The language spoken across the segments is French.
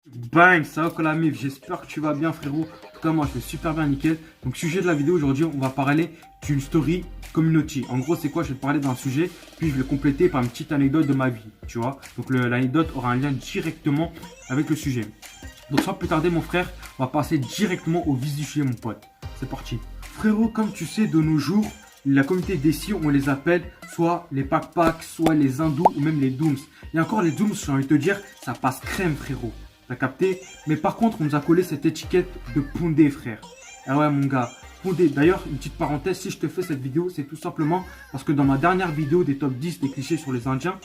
Bang, ça va quoi la mif, j'espère que tu vas bien frérot. En tout cas moi je vais super bien, nickel. Donc sujet de la vidéo aujourd'hui, on va parler d'une story community. En gros c'est quoi? Je vais te parler d'un sujet, puis je vais compléter par une petite anecdote de ma vie, tu vois. Donc l'anecdote aura un lien directement avec le sujet. Donc sans plus tarder mon frère, on va passer directement au vif du sujet mon pote. C'est parti. Frérot, comme tu sais, de nos jours, la communauté des on les appelle soit les pack soit les hindous ou même les dooms. Et encore les dooms, j'ai envie de te dire, ça passe crème frérot. T'as capté? Mais par contre, on nous a collé cette étiquette de Pondé, frère. Ah ouais, mon gars. Pondé. D'ailleurs, une petite parenthèse, si je te fais cette vidéo, c'est tout simplement parce que dans ma dernière vidéo des top 10 des clichés sur les Indiens,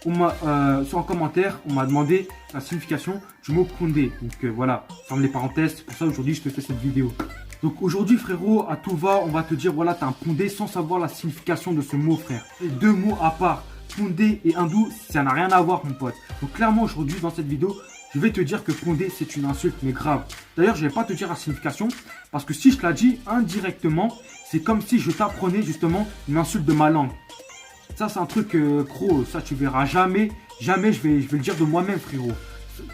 sur un commentaire, on m'a demandé la signification du mot Pondé. Donc voilà, ferme les parenthèses. C'est pour ça aujourd'hui, je te fais cette vidéo. Donc aujourd'hui, frérot, à tout va, on va te dire, voilà, t'as un Pondé sans savoir la signification de ce mot, frère. Et deux mots à part. Pondé et hindou, ça n'a rien à voir, mon pote. Donc clairement, aujourd'hui, dans cette vidéo, je vais te dire que Pondé, c'est une insulte, mais grave. D'ailleurs, je ne vais pas te dire la signification, parce que si je te la dis indirectement, c'est comme si je t'apprenais justement une insulte de ma langue. Ça, c'est un truc, gros, ça, tu verras jamais, jamais, je vais le dire de moi-même, frérot.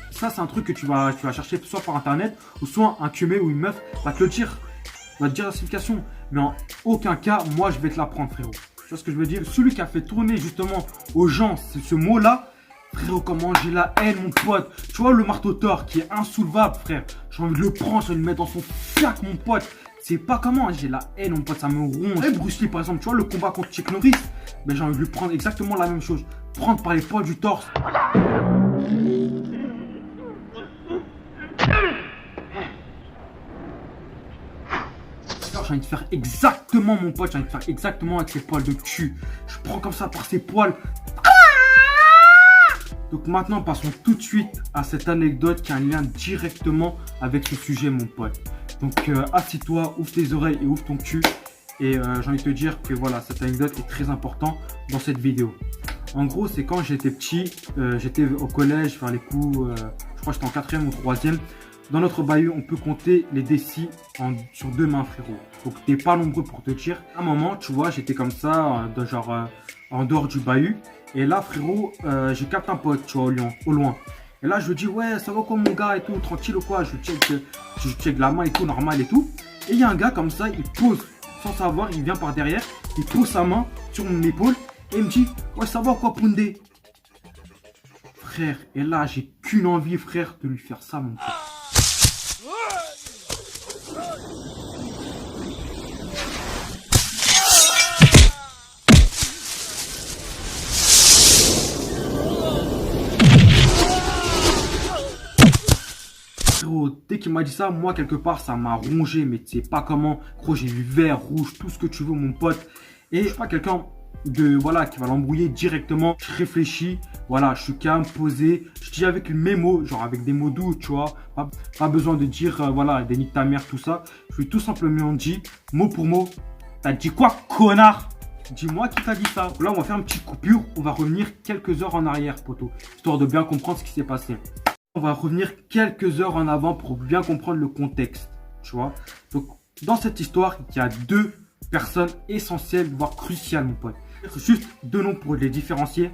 Ça, c'est un truc que tu vas chercher soit par internet, ou soit un cumé ou une meuf va te le dire. Va te dire la signification. Mais en aucun cas, moi, je vais te l'apprendre, frérot. Tu vois ce que je veux dire? Celui qui a fait tourner justement aux gens ce mot-là, frérot, comment j'ai la haine, mon pote. Tu vois le marteau Thor qui est insoulevable, frère. J'ai envie de le prendre, j'ai envie de le mettre dans son fiac, mon pote. C'est pas comment, j'ai la haine, mon pote, ça me ronge. Et Bruce Lee, par exemple, tu vois le combat contre Chuck Norris, ben, j'ai envie de lui prendre exactement la même chose. Prendre par les poils du torse. J'ai envie de faire exactement, mon pote, j'ai envie de faire exactement avec ses poils de cul. Je prends comme ça par ses poils. Donc maintenant, passons tout de suite à cette anecdote qui a un lien directement avec ce sujet, mon pote. Donc assis-toi, ouvre tes oreilles et ouvre ton cul. Et j'ai envie de te dire que voilà, cette anecdote est très importante dans cette vidéo. En gros, c'est quand j'étais petit, j'étais au collège, vers les coups, je crois que j'étais en 4e ou 3e. Dans notre bahut, on peut compter les décis sur deux mains, frérot. Donc t'es pas nombreux pour te dire. À un moment, tu vois, j'étais comme ça, en dehors du bahut. Et là, frérot, je capte un pote, tu vois, au loin. Et là, je lui dis, ouais, ça va quoi, mon gars, et tout, tranquille ou quoi? Je check la main et tout, normal et tout. Et il y a un gars comme ça, il pose, sans savoir, il vient par derrière, il pose sa main sur mon épaule et il me dit, ouais, ça va quoi, Pondé? Frère, et là, j'ai qu'une envie, frère, de lui faire ça, mon pote. Dès qu'il m'a dit ça, moi quelque part ça m'a rongé, mais tu sais pas comment. Gros, j'ai vu vert, rouge, tout ce que tu veux, mon pote. Et je suis pas quelqu'un voilà, qui va l'embrouiller directement. Je réfléchis, voilà, je suis calme, posé. Je dis avec mes mots, genre avec des mots doux, tu vois. Pas besoin de dire, voilà, des niques ta mère, tout ça. Je lui ai tout simplement dit, mot pour mot, t'as dit quoi, connard? Dis-moi qui t'a dit ça. Là, on va faire une petite coupure. On va revenir quelques heures en arrière, poteau, histoire de bien comprendre ce qui s'est passé. On va revenir quelques heures en avant pour bien comprendre le contexte, tu vois. Donc, dans cette histoire, il y a deux personnes essentielles, voire cruciales, mon pote. Juste deux noms pour les différencier.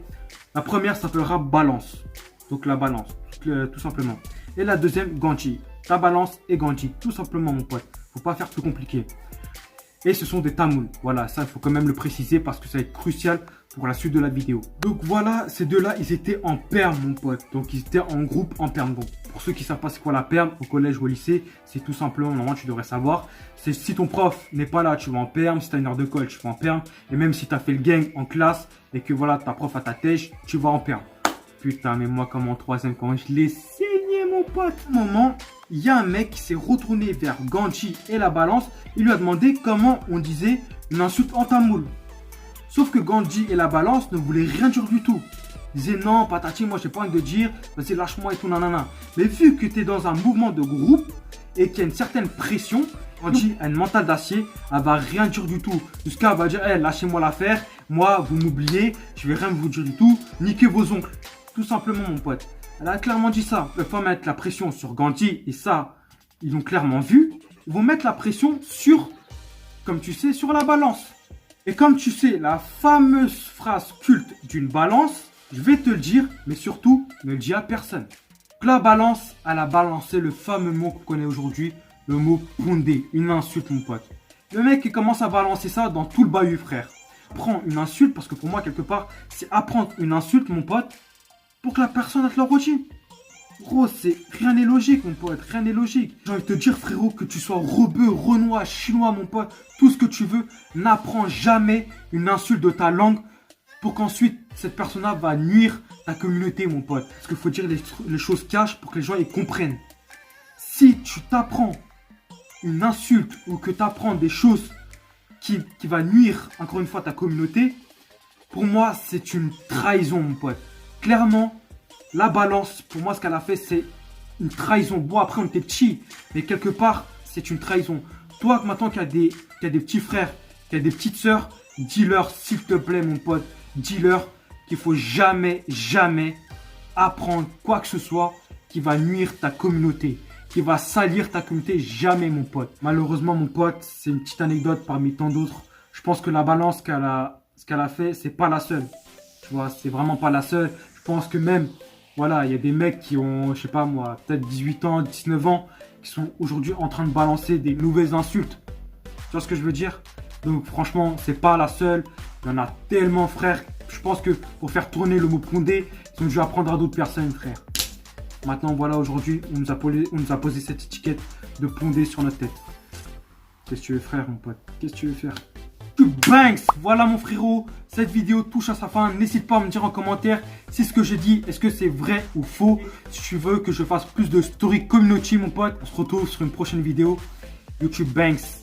La première s'appellera Balance. Donc, la balance, tout simplement. Et la deuxième, Ganji. Ta balance et Ganji, tout simplement, mon pote. Faut pas faire plus compliqué. Et ce sont des tamouls. Voilà, ça, il faut quand même le préciser parce que ça va être crucial pour la suite de la vidéo. Donc voilà, ces deux-là, ils étaient en perme, mon pote. Donc ils étaient en groupe en perme. Donc pour ceux qui ne savent pas c'est quoi la perme, au collège ou au lycée, c'est tout simplement, normalement tu devrais savoir, c'est si ton prof n'est pas là, tu vas en perme. Si tu as une heure de colle, tu vas en perme. Et même si tu as fait le gang en classe et que voilà, ta prof a ta tèche, tu vas en perme. Putain, mais moi comme en 3e, quand je l'ai saigné, mon pote. À un moment, il y a un mec qui s'est retourné vers Ganji et la balance. Il lui a demandé comment on disait une insulte en tamoul. Sauf que Ganji et la balance ne voulaient rien dire du tout. Ils disaient non, patati, moi j'ai pas envie de dire, vas-y lâche-moi et tout, nanana. Mais vu que tu es dans un mouvement de groupe et qu'il y a une certaine pression, Ganji a une mentale d'acier, elle va rien dire du tout. Jusqu'à elle va dire, hey, lâchez-moi l'affaire, moi vous m'oubliez, je vais rien vous dire du tout, niquez vos oncles. Tout simplement, mon pote. Elle a clairement dit ça. Il faut mettre la pression sur Ganji et ça, ils l'ont clairement vu. Ils vont mettre la pression sur, comme tu sais, sur la balance. Et comme tu sais, la fameuse phrase culte d'une balance, je vais te le dire, mais surtout, ne le dis à personne. La balance, elle a balancé le fameux mot qu'on connaît aujourd'hui, le mot pondé, une insulte mon pote. Le mec qui commence à balancer ça dans tout le bahut frère. Prends une insulte, parce que pour moi quelque part, c'est apprendre une insulte mon pote, pour que la personne te le redise. Gros, rien n'est logique mon pote, rien n'est logique. J'ai envie de te dire frérot, que tu sois rebeu, renois, chinois mon pote, tout ce que tu veux, n'apprends jamais une insulte de ta langue pour qu'ensuite cette personne-là va nuire ta communauté mon pote. Parce qu'il faut dire les choses cash pour que les gens ils comprennent. Si tu t'apprends une insulte ou que tu apprends des choses qui va nuire encore une fois ta communauté, pour moi c'est une trahison mon pote. Clairement, la balance, pour moi ce qu'elle a fait c'est une trahison. Bon après on était petits, mais quelque part c'est une trahison. Toi maintenant qui as des petits frères, qui as des petites sœurs, dis-leur s'il te plaît mon pote, dis-leur qu'il faut jamais apprendre quoi que ce soit qui va nuire ta communauté, qui va salir ta communauté, jamais mon pote. Malheureusement mon pote, c'est une petite anecdote parmi tant d'autres. Je pense que la balance ce qu'elle a fait, c'est pas la seule. Tu vois, c'est vraiment pas la seule. Je pense que même, voilà, il y a des mecs qui ont, je sais pas moi, peut-être 18 ans, 19 ans, qui sont aujourd'hui en train de balancer des nouvelles insultes. Tu vois ce que je veux dire? Donc franchement, c'est pas la seule. Il y en a tellement frère. Je pense que pour faire tourner le mot pondé, ils ont dû apprendre à d'autres personnes frère. Maintenant voilà, aujourd'hui, on nous a posé cette étiquette de pondé sur notre tête. Qu'est-ce que tu veux frère mon pote? Qu'est-ce que tu veux faire? Tu banks! Voilà mon frérot, cette vidéo touche à sa fin. N'hésite pas à me dire en commentaire si ce que j'ai dit, est-ce que c'est vrai ou faux. Si tu veux que je fasse plus de story community mon pote, on se retrouve sur une prochaine vidéo. YouTube banks!